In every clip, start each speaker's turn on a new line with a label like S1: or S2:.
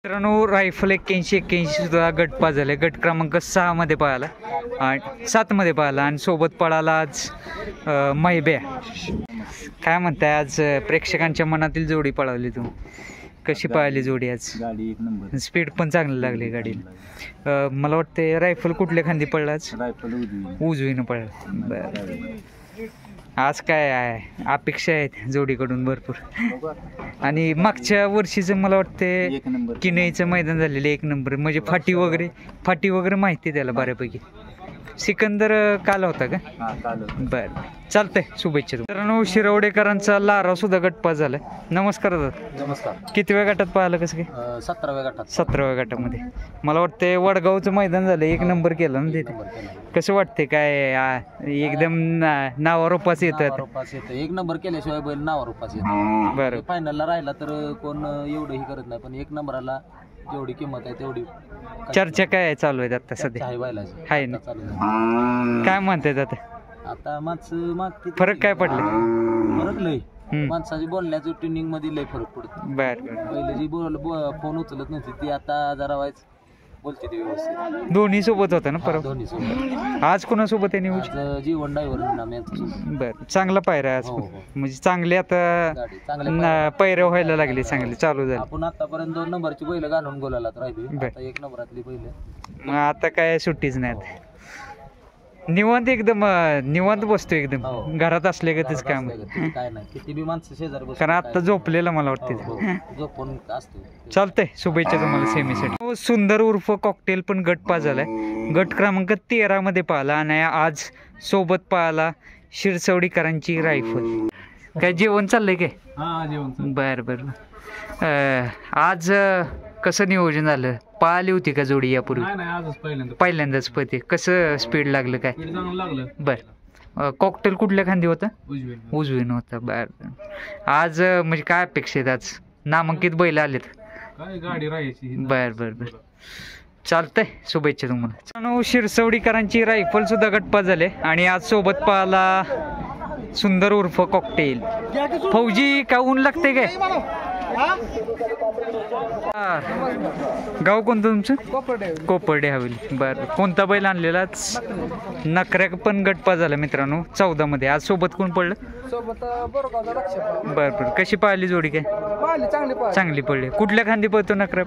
S1: मित्रांनो रायफल 81 सुद्धा गट पाजले. गट क्रमांक 6 मध्ये पळाला आणि 7 मध्ये पळाला आणि सोबत पळाला आज मैब्या. काय म्हणताय आज प्रेक्षकांच्या मनातील जोडी पळवली तुम्ही? कशी पळाली जोडी आज?
S2: गाडी एक नंबर,
S1: स्पीड पण चांगली लागली गाडीला. मला वाटते रायफल कुठल्या खांदी पडला आज?
S2: रायफल
S1: उजवीनं पडला. बरं, आज काय आहे अपेक्षा आहेत जोडीकडून भरपूर. आणि मागच्या वर्षीचं मला वाटते किनईचं मैदान झालेलं 1 नंबर, म्हणजे फाटी वगैरे माहिती त्याला बऱ्यापैकी. सिकंदर काल होता का? बरं, चालतंय, शुभेच्छा. मित्रांनो शिरवडेकरांचा लारा सुद्धा गटपास झालाय. नमस्कार दादा.
S2: नमस्कार.
S1: किती वेळ गटात पाहिलं कसं काय?
S2: 17व्या गटात.
S1: 17व्या गटामध्ये मला वाटतं वडगावचं मैदान झालं, 1 नंबर केलं ना तिथे. कसं वाटते काय? एकदम नावारूपास येतात.
S2: 1 नंबर केल्याशिवाय बैल नावारूपास येत.
S1: बरं,
S2: फायनलला राहिला तर कोण एवढंही करत नाही, पण 1 नंबरला जेवढी किंमत आहे तेवढी
S1: चर्चा काय चालू आहेत आता सध्या? आहे ना? काय म्हणतात
S2: आता माणसं
S1: फरक काय पडले?
S2: फरक लय माणसाची बोलण्याचं ट्युनिंग मध्ये लय फरक पडतो. पहिले जी फोन उचलत नव्हती ती आता जरा वाईच बोलते ती व्यवस्थित.
S1: दोन्ही सोबत होता ना परत?
S2: दोन्ही सोबत.
S1: आज कोणासोबत आहे न्यूज?
S2: जीवन ड्रायव्हर.
S1: बरं, चांगला पायरा आज. म्हणजे चांगले आता पैरे व्हायला लागले, चांगले चालू झाले.
S2: आपण आतापर्यंत 2 नंबरची बैल घालून गोलाला राहिली, आता 1 नंबरातली बैल.
S1: मग आता काय सुट्टीच नाही. निवांत एकदम निवांत बसतो एकदम. घरात असले का तेच काम
S2: काय नाही. किती बी माणसं शेजारी बसतात,
S1: कारण आता झोपलेला मला वाटते.
S2: झोपून असतो.
S1: चालतंय, शुभेच्छा तुम्हाला सेमीसाठी. सुंदर उर्फ कॉकटेल पण गट पास झालाय. गट क्रमांक 13 मध्ये पाहिला आणि आज सोबत पाहिला शिरसवडीकरांची रायफल. काय जेवण चाललंय काय? बर बर. आज कसं नियोजन झालं? पाहिली होती का जोडी यापूर्वी? पहिल्यांदाच पळते. कसं स्पीड लागलं काय? बर. कॉकटेल कुठल्या खांदी होता? उजवीन होता. बर. आज म्हणजे काय अपेक्षा आहेत आज? नामांकित बैल आलेत. बर बर बर, चालतंय, शुभेच्छा तुम्हाला. शिरसवडीकरांची रायफल सुद्धा गटपास झाले आणि आज सोबत पाहिला सुंदर उर्फ कॉकटेल. फौजी का ऊन लागते काय? गाव कोणतं तुमचं? कोपर्डे हवेली. बरं, कोणता बैल आणलेला? नकऱ्या पण गटपास झाला मित्रांनो 14 मध्ये. आज सोबत कोण पडलं? बरं बरं. कशी पाहिली जोडी? काय चांगली पडली. कुठल्या खांदी पळतो नकऱ्या?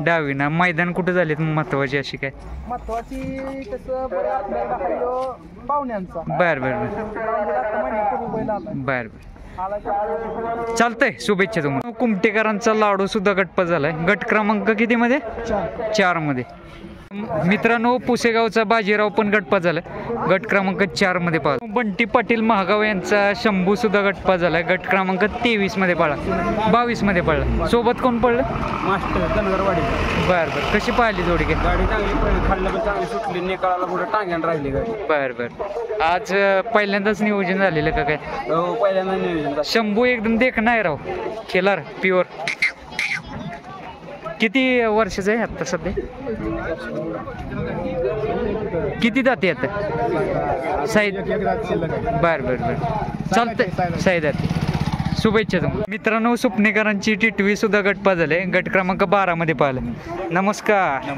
S1: डावी ना. मैदान कुठं झाले महत्वाची अशी काय? बर बर बर, चालतंय, शुभेच्छा तुम्हाला. कुमटेकरांचा लाडू सुद्धा गटपास झालाय. गट क्रमांक किती मध्ये? 4 मध्ये. मित्रांनो पुसेगावचा बाजीराव पण गटपास झालाय. गट क्रमांक 4 मध्ये पाहिला. बंटी पाटील महागाव यांचा शंभू सुद्धा गटपास झालाय. गट क्रमांक 23 मध्ये पळला. 22 मध्ये पळला. सोबत कोण पडलं?
S2: मास्टर धनगरवाडी.
S1: बर बर. कशी पाहिली जोडी? काय
S2: गाडी चांगली, खाल्लं पण चांगली सुटली, निकाळाला पुढे टांग्यान राहिली गाडी.
S1: बर बर. आज पहिल्यांदाच नियोजन झालेलं का काय?
S2: हो, पहिल्यांदा नियोजन.
S1: शंभू एकदम देखणं आहे राव, खेळार प्युअर. किती वर्षाचं आहे आता सध्या? किती दाते आता? साईद. बर बर बर, चालतंय, साईद आहे. शुभेच्छा तुम्हाला. मित्रांनो सुपणेकरांची टिटवी सुद्धा गटपास झाले. गट क्रमांक 12 मध्ये पाहिलं. नमस्कार.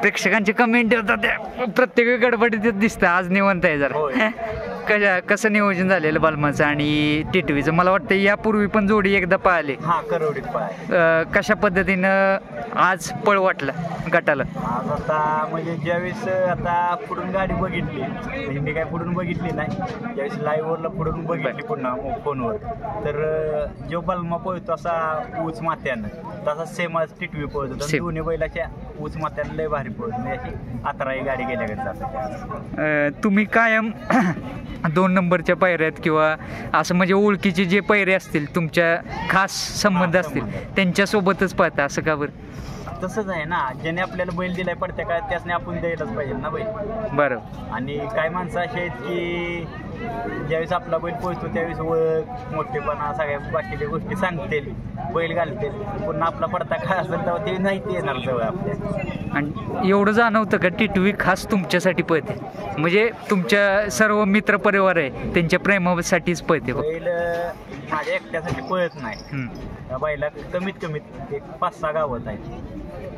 S1: प्रेक्षकांची कमेंट होतात प्रत्येक गडबडीत दिसतं. आज निवंत आहे जरा. कसं नियोजन झालेलं बालमाचं आणि टिटवीचं? मला वाटतं यापूर्वी पण जोडी एकदा पाहिली. कशा पद्धतीनं आज पळ वाटलं गटाला?
S2: आता म्हणजे ज्यावेळेस आता पुढून गाडी बघितली, मी काय पुढून बघितली नाही, ज्यावेळेस लाईव्हवरला पुढून बघितली पुन्हा फोनवर, तर जो बलमा पळतो असा ऊच मात्यानं, तसा सेम आज टिटवी पळतो. दोन्ही बैलाच्या ऊच मात्यानं लय भारी पळतो. म्हणजे अशी 11 गाडी गेल्या.
S1: तुम्ही कायम 2 नंबरच्या पायऱ्यात किंवा असं म्हणजे ओळखीचे जे पायरे असतील, तुमच्या खास संबंध असतील, त्यांच्यासोबतच पाहता असं का बरं?
S2: तसंच आहे ना, ज्याने आपल्याला बैल दिलाय पडत्या काय त्यासने आपण द्यायलाच पाहिजे ना बैल.
S1: बरं.
S2: आणि काय माणसं अशी आहेत की ज्यावेळेस आपला बैल पोहोचतो त्यावेळेस ओळख, मोठेपणा, सगळ्या बाकीच्या गोष्टी सांगतील, बैल घालतील. पुन्हा आपला पडता काय असेल तेव्हा ते नाही येणार जवळ आपल्या.
S1: आणि एवढं जाणवतं का टिटवी खास तुमच्यासाठी पळते? म्हणजे तुमच्या सर्व मित्र परिवार आहे त्यांच्या प्रेमासाठीच पळते?
S2: बैल माझ्या एकट्यासाठी पळत नाही. त्या बैला कमीत एक 5-6 गावात आहे.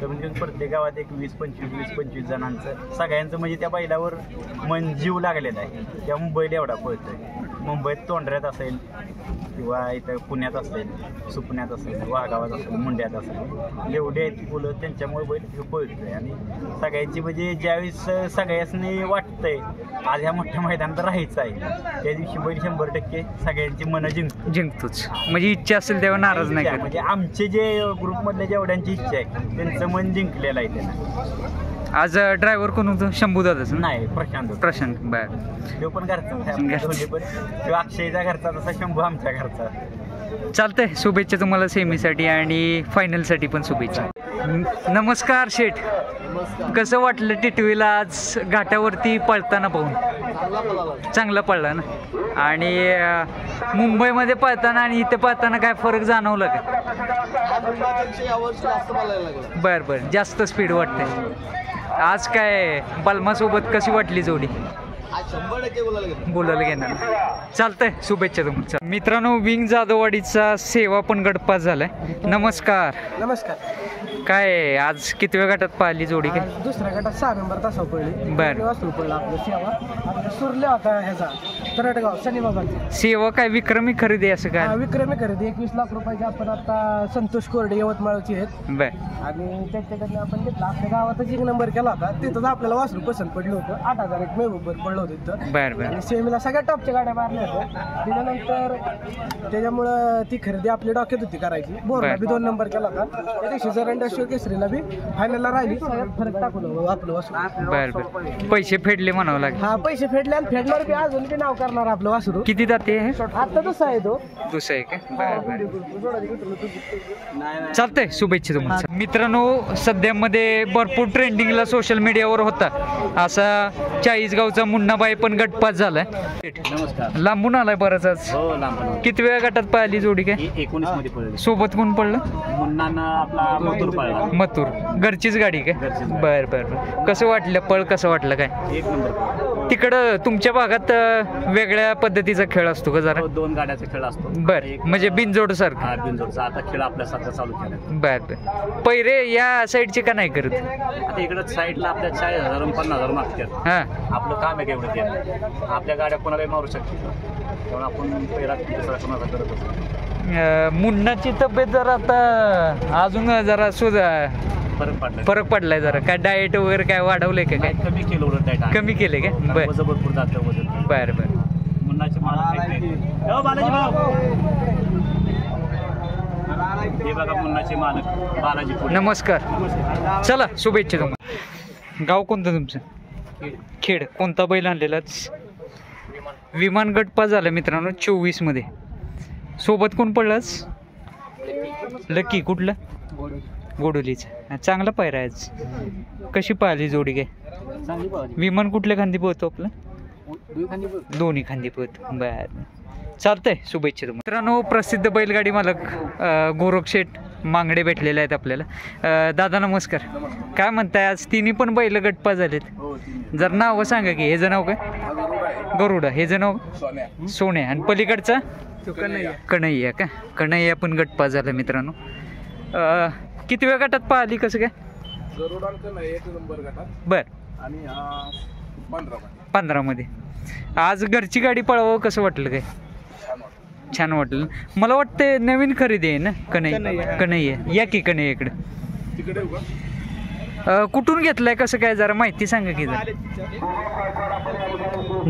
S2: कमीत कमी प्रत्येक गावात एक 20-25 जणांचं सगळ्यांचं म्हणजे त्या बैलावर मन जीव लागलेला आहे. त्यामुळे बैल एवढा पळतोय. मुंबईत तोंडऱ्यात असेल किंवा इथं पुण्यात असेल, सुपण्यात असेल, वाघावात असेल, मुंड्यात असेल, जेवढे आहेत ती मुलं त्यांच्यामुळे बैल पळतोय. आणि सगळ्यांची म्हणजे ज्यावेळेस सगळ्यांनी वाटतंय आज ह्या मोठ्या मैदानात राहायचं आहे त्या दिवशी बैल 100% सगळ्यांची मनं जिंकतोच.
S1: म्हणजे इच्छा असेल तेव्हा नाराज नाही.
S2: म्हणजे आमचे जे ग्रुपमधल्या जेवढ्यांची इच्छा आहे त्यांचं मन जिंकलेलं आहे त्यांना.
S1: आज ड्रायव्हर कोण होतं? शंभू दादाच
S2: नाही, प्रशांत.
S1: बर,
S2: तो पण घरचा पण तो अक्षयचा घरचा तसा शंभू आमच्या घरचा.
S1: चालतंय. शुभेच्छा तुम्हाला सेमीसाठी आणि फायनलसाठी पण शुभेच्छा. नमस्कार शेठ, कसं वाटलं टिटवीला आज घाटावरती पळताना पाहून? चांगला पळला ना. आणि मुंबईमध्ये पळताना आणि इथे पळताना काय फरक जाणवला का? बरं, जास्त स्पीड वाटते. आज काय बलमासोबत कशी वाटली जोडी?
S3: 100%
S1: बोलायला घेणार. चालतंय, शुभेच्छा तुमच्या. मित्रांनो, विंग जाधववाडीचा सेवा पण गटपास झालाय. नमस्कार. काय आज कितव्या गटात पाहिली जोडी? काय
S3: दुसऱ्या गटात 6 नंबर तासावर पडली.
S1: बरं.
S3: वासरू पडला आपलं सेवा. आपलं सुरल्या होता ह्याचा तरटगाव शनी बाबांचा
S1: सेवा. काय विक्रमी खरेदी असं काय?
S3: विक्रमी खरेदी 21 लाख रुपयाची आपण आता संतोष कोरडे यवतमाळची आहेत.
S1: बर.
S3: आणि त्याच्याकडनं आपण घेतला. आपल्या गावातच 1 नंबर केला होता. तिथंच आपल्याला वासरू पसंत पडलं होतं. 8,000 एक मेहबूब पडलं होतं तिथं.
S1: बर.
S3: आणि सेमीला सगळ्या टॉपच्या गाड्या मारल्या होत्या. त्याच्यानंतर त्याच्यामुळं ती खरेदी आपली डॉक्यात होती करायची. बोरला बी 2 नंबर केला होता. त्या दिवशी जरंडेश्वर केसरीला बी फायनलला राहिली. सगळ्यात फरक टाकून आपलं वासरू.
S1: बर. पैसे फेडले म्हणावं लागेल.
S3: हा, पैसे फेडले आणि फेडणार बी अजून बी नाव करणार आपलं वासरू.
S1: किती जाते?
S3: आता दुसरा आहे तो.
S1: दुसरं आहे का? बर. चालतंय, शुभेच्छा तुम्हाला. मित्रांनो, सध्यामध्ये भरपूर ट्रेंडिंगला सोशल मीडियावर होता असा 40गावचा मुन्नाबाई पण गटपास झालाय.
S2: नमस्कार.
S1: लांबून आलाय बरंच आज.
S2: हो, लांब.
S1: किती वेळा गटात पाहिली जोडी? काय
S2: 19 मध्ये पडली.
S1: सोबत कोण पडलं?
S2: मुन्नानं आपला मथुर पळला.
S1: मथुर. घरचीच गाडी काय? बर. कसं वाटलं पळ? कसं वाटलं काय?
S2: 1 नंबर.
S1: तिकडं तुमच्या भागात वेगळ्या पद्धतीचा खेळ असतो का जरा?
S2: 2 गाड्याचा खेळ असतो.
S1: बर. म्हणजे बिनजोड सारखं.
S2: बिनजोडचा आता खेळ आपल्यासारखा चालू केला.
S1: बर. पैरे या साईडचे का नाही करत?
S2: आता इकडं साईडला आपल्या 40,000 आणि 50,000 मागतात.
S1: हा,
S2: आपलं काम आहे तेवढं ते. आपल्या गाड्या कोणालाही मारू शकते तेव्हा आपण पहिला कोणाला करत असतो.
S1: मुन्नाची तब्येत जरा आता अजून जरा फरक पडलाय जरा. काय डाएट वगैरे काय वाढवलंय का? काय
S2: कमी केलं उलट डाएट.
S1: कमी केले का?
S2: वजन भरपूर जातं वजन.
S1: बर.
S2: मुन्नाचे हे बघा मुन्नाचे मालक बालाजी.
S1: नमस्कार. चला, शुभेच्छा तुम्हाला. गाव कोणतं तुमचं? खेड. कोणता बैल आणलेला? विमान गटपास झाला मित्रांनो 24 मध्ये. सोबत कोण पडलाच? लकी. कुठलं? गोडोलीचं. चांगला पायरा आहे आज. कशी पाहिली जोडी? काय विमान कुठल्या खांदी पोहतो आपलं? दोन्ही खांदी पोहतो. बर. चालतंय, शुभेच्छा तुम्हाला. मित्रांनो, प्रसिद्ध बैलगाडी मालक गोरखशेठ मांगडे भेटलेले आहेत आपल्याला. दादा नमस्कार. काय म्हणताय? आज तिन्ही पण बैल गटपास झालेत. जर नाव सांगा की. हे नाव काय? गरुडा. हे नाव सोन्या. आणि पलीकडचा कन्हैया का? कन्हैया पण गटपास झाला मित्रांनो. किती वेळ गटात पाहिली? कसं काय? बर. 15 मध्ये. आज घरची गाडी पळवावं कसं वाटलं? काय छान वाटलं. मला वाटतं नवीन खरेदी आहे ना कन्हैया. या की कन्हैयाकडे. कुठून घेतलाय? कसं काय जरा माहिती सांगा की.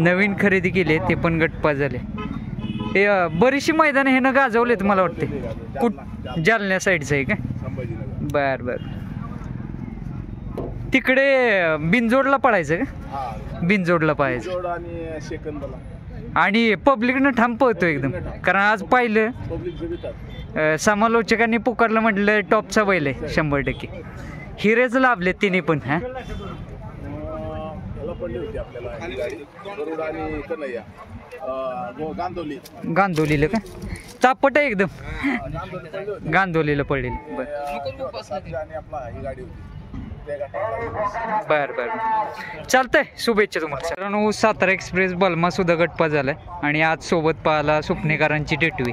S1: नवीन खरेदी केली ते पण गटपास झाले. हे बरीचशी मैदान हे ना गाजवलेत मला वाटते. जालन्या साईडचं आहे का? बर. तिकडे बिनजोडला पळायचं का? बिनजोडला पळायचं. आणि पब्लिकनं ठाम पळतो एकदम. कारण आज पाहिलं समालोचकांनी पुकारलं, म्हटलं टॉपचा बैल आहे 100%. हिरेच लाभले तिन्ही पण. हा, गांधोलीला का? चापट आहे एकदम. गांधोलीला पडलेली. बर. चालतंय, शुभेच्छा तुम्हाला. मित्रांनो, सातारा एक्सप्रेस बलमा सुद्धा गटपास झालाय आणि आज सोबत पाहिला सुपणेकरांची टिटवी.